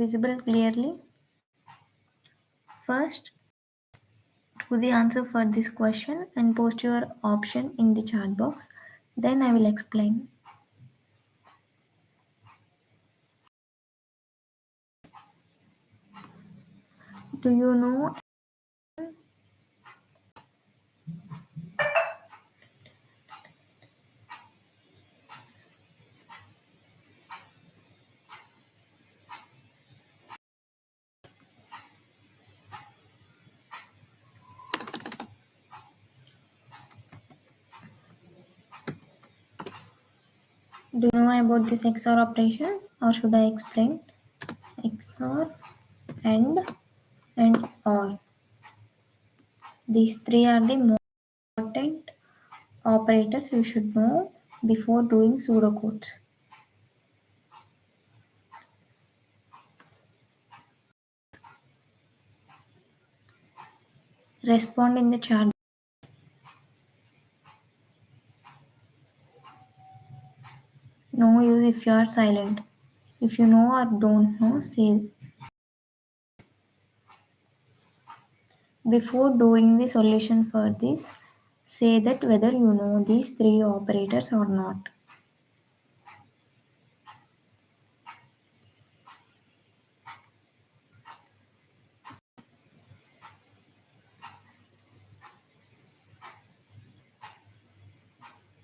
visible clearly? First, do the answer for this question and post your option in the chat box. Then I will explain. Do you know? Do you know about this XOR operation, or should I explain? XOR, and OR. These three are the most important operators you should know before doing pseudocodes. Respond in the chat. No use if you are silent. If you know or don't know, say. Before doing the solution for this, say that whether you know these three operators or not.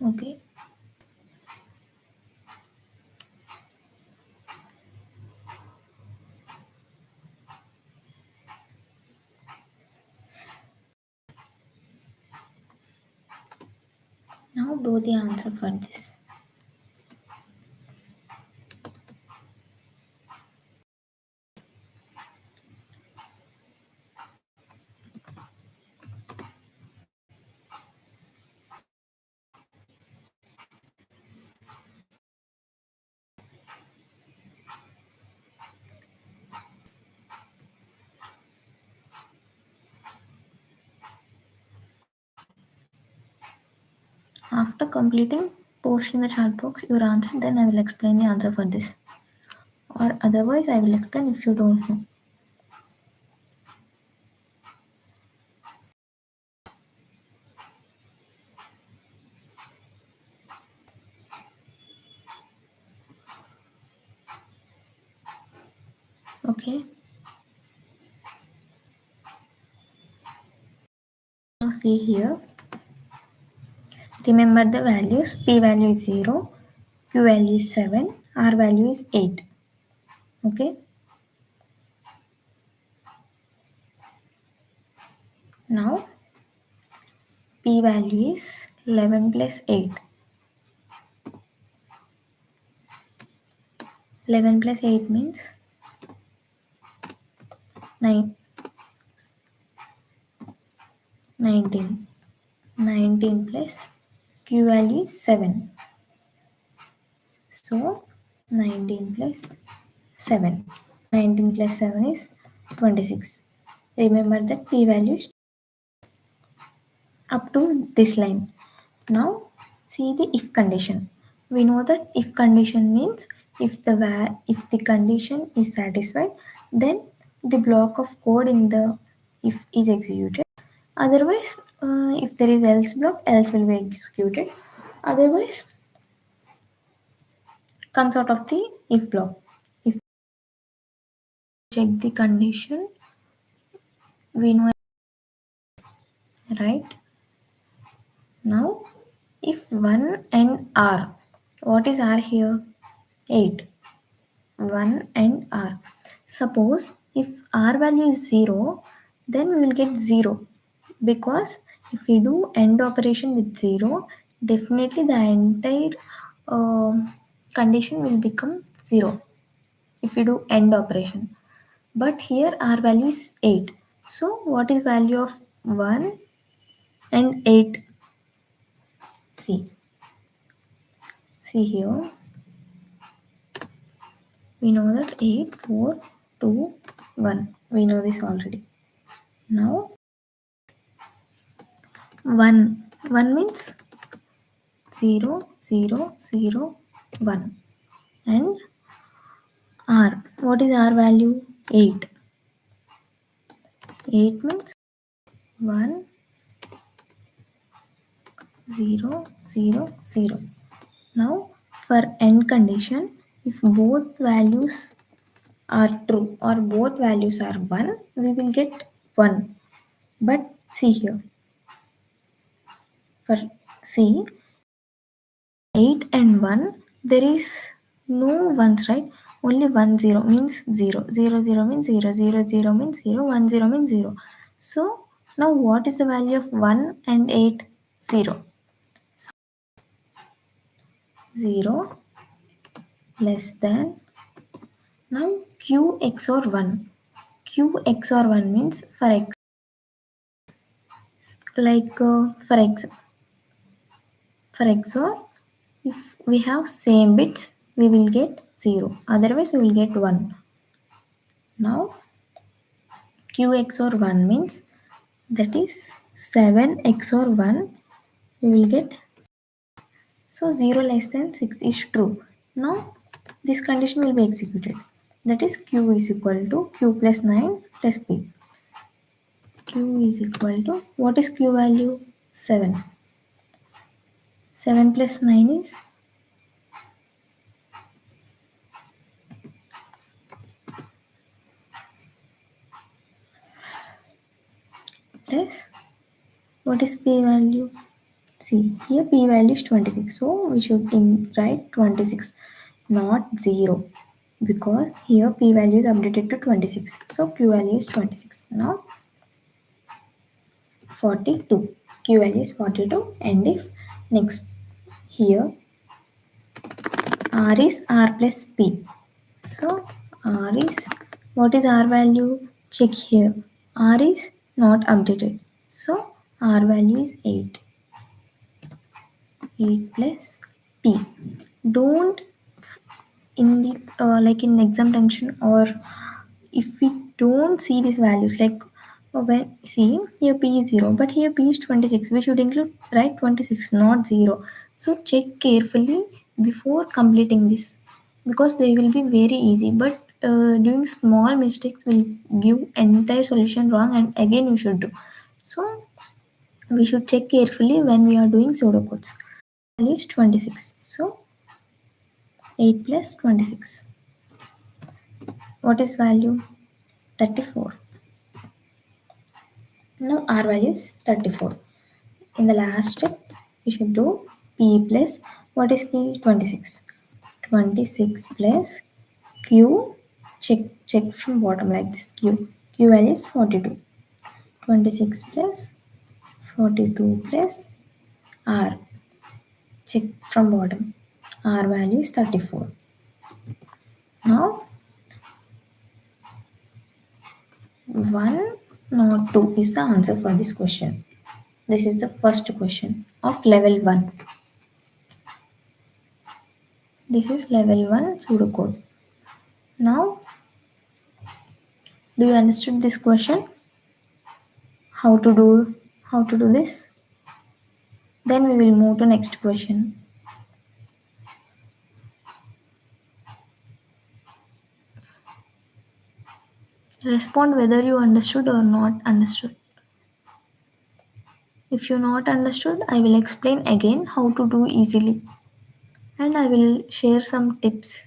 Okay. Now do the answer for this. After completing, post in the chat box your answer, then I will explain the answer for this. Or otherwise, I will explain if you don't know. Okay. Now see here. Remember the values. P value is 0, Q value is 7, R value is 8. Okay. Now P value is 11 plus 8. 11 plus 8 means 9, 19. 19 plus Q value is 7. So 19 plus 7. 19 plus 7 is 26. Remember that P value is up to this line. Now see the if condition. We know that if condition means if the condition is satisfied, then the block of code in the if is executed. Otherwise, if there is else block, else will be executed. Otherwise, comes out of the if block. If check the condition, we know, right? Now, if 1 and r, what is r here? 8. 1 and r. Suppose if r value is 0, then we will get 0, because if we do AND operation with 0, definitely the entire uh, condition will become 0 if we do AND operation. But here r value is 8. So what is value of 1 and 8? See here, we know that 8, 4, 2, 1. We know this already. Now 1 means 0, 0, 0, 1. And R. What is R value? 8. 8 means 1, 0, 0, 0. Now, for end condition, if both values are true or both values are 1, we will get 1. But see here, for C, 8 and 1, there is no ones, right? Only 1 0 means 0, 0 0 means 0, 0 0 means 0, 1 0 means 0. So, now what is the value of 1 and 8? 0. So, 0 less than, now q XOR 1. Q XOR 1 means for x, like for XOR, if we have same bits, we will get 0. Otherwise, we will get 1. Now, Q XOR 1 means that is 7 XOR 1. We will get, so 0 less than 6 is true. Now, this condition will be executed. That is Q is equal to Q plus 9 plus P. Q is equal to, what is Q value? 7. 7 plus 9 is plus, what is P value? See, here P value is 26. So we should write 26, not 0. Because here P value is updated to 26. So Q value is 26. Now 42. Q value is 42. And if next here R is R plus P. So R is, what is R value? Check here. R is not updated. So R value is 8. 8 plus P. Don't in the like in exam tension, or if we don't see these values, like when see here P is 0 but here P is 26, we should include, right, 26, not 0. So check carefully before completing this, because they will be very easy, but doing small mistakes will give entire solution wrong, and again you should do. So we should check carefully when we are doing pseudocodes. Value is 26. So 8 plus 26. What is value? 34. Now R value is 34. In the last step, we should do P plus, what is P? 26. 26 plus Q, check from bottom like this, Q. Q value is 42. 26 plus 42 plus R. Check from bottom. R value is 34. Now 1 not 2 is the answer for this question. This is the first question of level 1. This is level 1 pseudocode. Now, do you understood this question? How to do this? Then we will move to next question. Respond whether you understood or not understood. If you not understood, I will explain again how to do easily, and I will share some tips.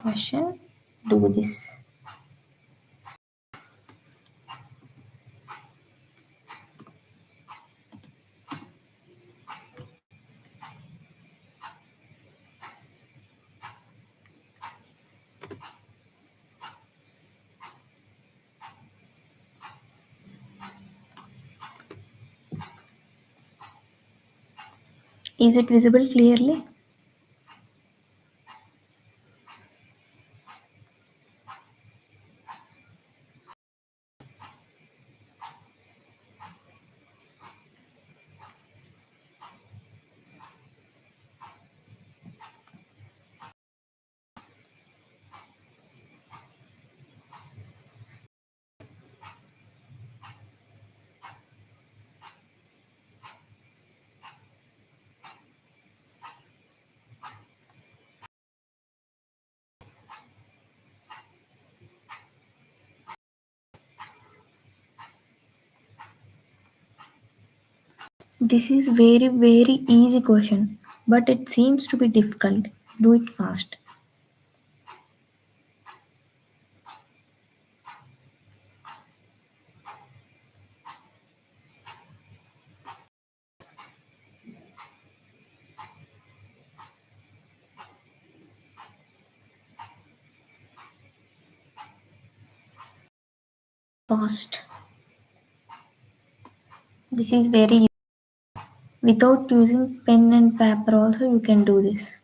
Question, do this. Is it visible clearly? This is very easy question, but it seems to be difficult. Do it fast. Fast. This is very without using pen and paper also you can do this.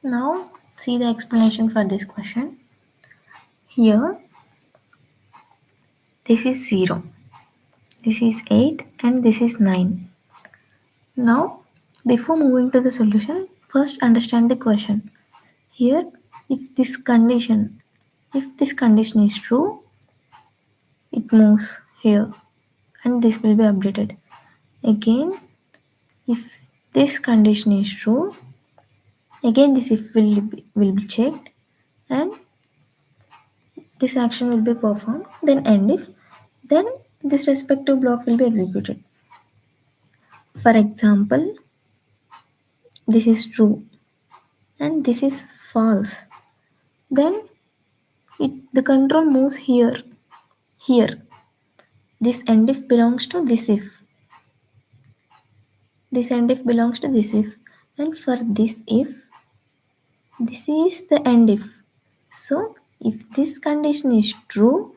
Now see the explanation for this question. Here this is 0, this is 8 and this is 9. Now before moving to the solution, first understand the question. Here if this condition is true, it moves here and this will be updated. Again, if this condition is true, again this if will be checked and this action will be performed. Then end if, then this respective block will be executed. For example, this is true and this is false. Then the control moves here. Here, this end if belongs to this if. This end if belongs to this if, and for this if, this is the end if. So, if this condition is true,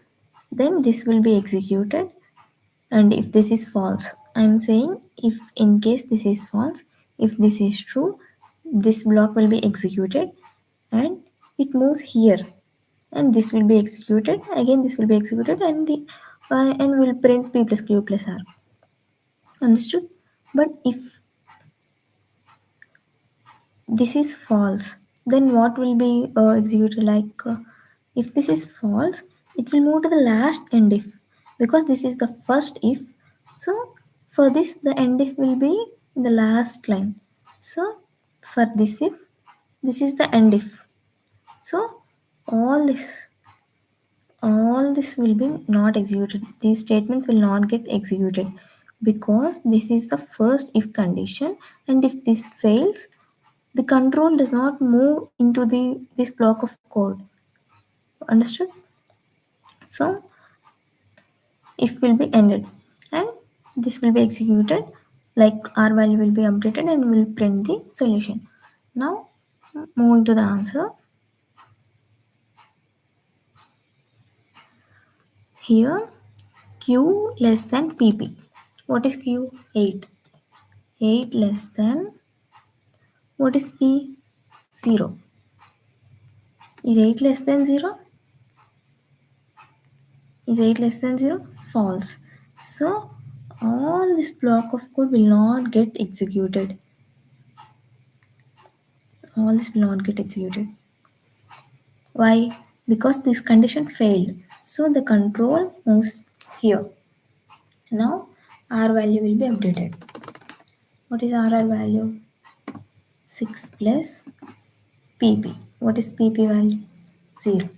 then this will be executed, and if this is false, I am saying if in case this is false, if this is true, this block will be executed and it moves here, and this will be executed. Again, this will be executed, and the and will print p plus q plus r. Understood? But if this is false, then what will be executed? If this is false, it will move to the last end if, because this is the first if. So for this, the end if will be in the last line. So for this if, this is the end if. So all this will be not executed. These statements will not get executed because this is the first if condition, and if this fails, the control does not move into the this block of code. Understood? So if will be ended and this will be executed, like r value will be updated and will print the solution. Now moving to the answer. Here q less than pp. What is q? 8. 8 less than, what is p? 0. Is 8 less than 0? Is 8 less than 0? False. So all this block of code will not get executed. All this will not get executed. Why? Because this condition failed. So the control moves here. Now R value will be updated. What is RR value? 6 plus PP. What is PP value? 0.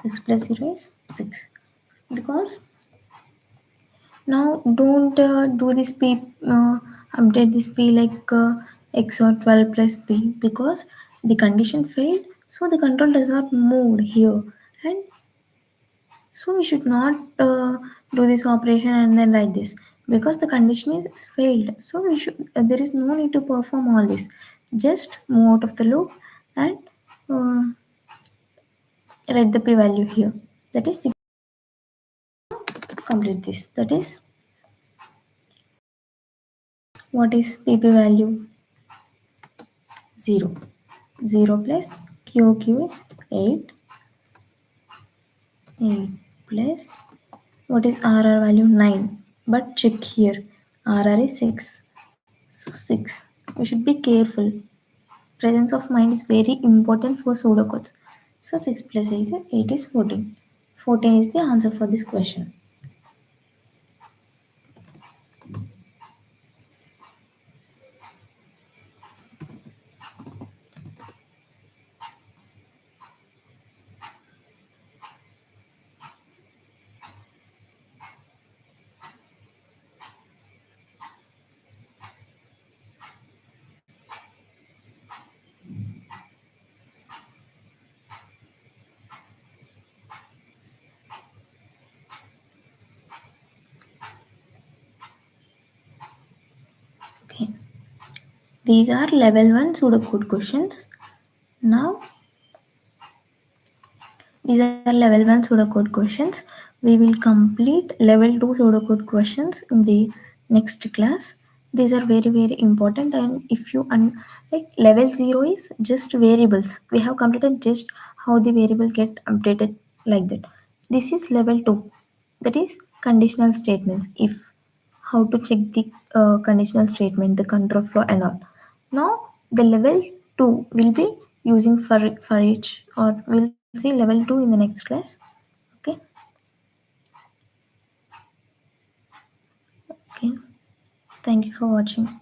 6 plus 0 is 6. Because now don't do this p update this p like x or 12 plus p, because the condition failed, so the control does not move here, and so we should not do this operation and then write this, because the condition is failed. So we should there is no need to perform all this. Just move out of the loop and uh, write the p value here, that is 6. complete this. That is, what is pp value? 0. 0 plus q is 8. 8 plus, what is rr value? 9. But check here, rr is 6. So 6. We should be careful. Presence of mind is very important for pseudocodes. So 6 plus 8 is 14. 14 is the answer for this question. Okay. These are level 1 pseudocode questions. Now, these are level 1 pseudocode questions. We will complete level 2 pseudocode questions in the next class. These are very very important, and if you like, level 0 is just variables. We have completed just how the variable get updated, like that. This is level 2, that is conditional statements. If, how to check the conditional statement, the control flow and all. Now the level 2 will be using for each, or we'll see level 2 in the next class. Okay. Okay, thank you for watching.